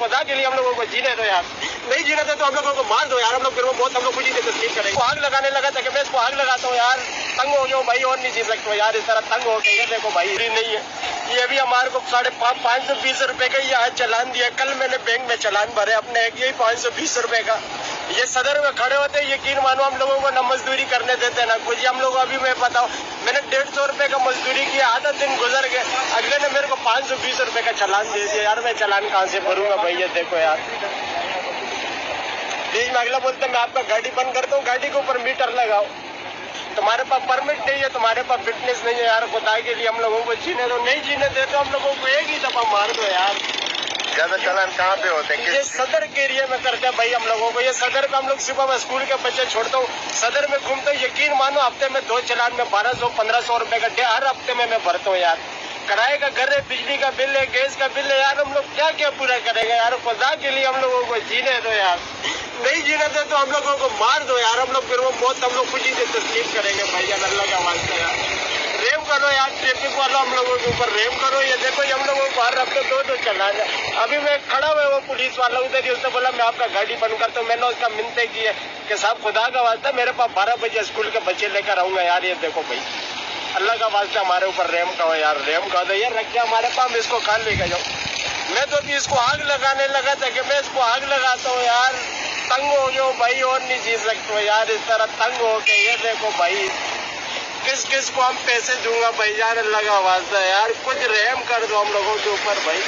खुदा के लिए हम लोगों को जीने दो यार, नहीं जीने दो तो हम लोगों को मार दो यार, हम लोग फिर वो बहुत हम लोग खुशी से तस्लीम करेंगे। आग लगाने लगा था कि मैं इसको आग लगाता हूँ यार, तंग हो गया भाई और नहीं जी सकता यार, इस तरह तंग हो गए। ये देखो भाई नहीं है, ये भी हमारे को 520 रुपए का ये आज चालान दिया। कल मैंने बैंक में चालान भरे अपने, यही 520 रुपए का। ये सदर में खड़े होते यकीन मानो हम लोगों को न मजदूरी करने देते ना कुछ। हम लोग अभी मैं बताऊं, मैंने 150 रुपए का मजदूरी किया, आधा दिन गुजर गए, अगले ने मेरे को 520 रुपए का चालान दे दिया यार। मैं चालान कहाँ से भरूंगा भाई? ये देखो यार, बीच में अगला बोलते मैं आपका गाड़ी बंद करता हूँ, गाड़ी के ऊपर मीटर लगाओ। तुम्हारे पास परमिट नहीं है, तुम्हारे पास फिटनेस नहीं है यार, खुदा के लिए हम लोगों को जीने दो, नहीं जीने दे तो हम लोगों को एक ही दफा मार दो यार। ज्यादा चालान कहाँ पे होते हैं? ये सदर के एरिया में करते हैं भाई हम लोगों को। ये सदर पे हम लोग सुबह में स्कूल के बच्चे छोड़ता हूँ, सदर में घूमते हूँ, यकीन मानो हफ्ते में 2 चालान में 1200-1500 रुपए का हर हफ्ते में मैं भरता हूँ यार। किराए का घर है, बिजली का बिल है, गैस का बिल है यार, हम लोग क्या क्या पूरा करेंगे यार? खुदा के लिए हम लोगों को जीने दो यार, नहीं जीने दो तो हम लोगों को मार दो यार, हम लोग फिर वो बहुत हम लोग खुशी से तस्लीम करेंगे भाई अल्लाह का वास्ता यार। रेम करो यार, ट्रैफिक वाला हम लोगों के ऊपर रेम करो। ये देखो ये हम लोगों को हर हफ्ते 2 चालान है। अभी मैं खड़ा हुआ वो पुलिस वाला उधर ही, उसने बोला मैं आपका गाड़ी बंद करता हूँ। मैंने उसका मिन्नतें की है कि साहब खुदा का वास्ता मेरे पास 12 बजे स्कूल के बच्चे लेकर आऊंगा यार। ये देखो भाई अल्लाह का वास्ता हमारे ऊपर रेम करो यार, रेम कर दो यार, रख के हमारे पास इसको खान लेकर जाओ। मैं तो अभी इसको आग लगाने लगा था कि मैं इसको आग लगाता हूँ यार, तंग हो गया भाई और नहीं जी सकते हो यार, इस तरह तंग हो गए। ये देखो भाई किस किस को हम पैसे दूंगा भाई यार, अल्लाह का वास्ता यार, कुछ रहम कर दो हम लोगों के ऊपर भाई।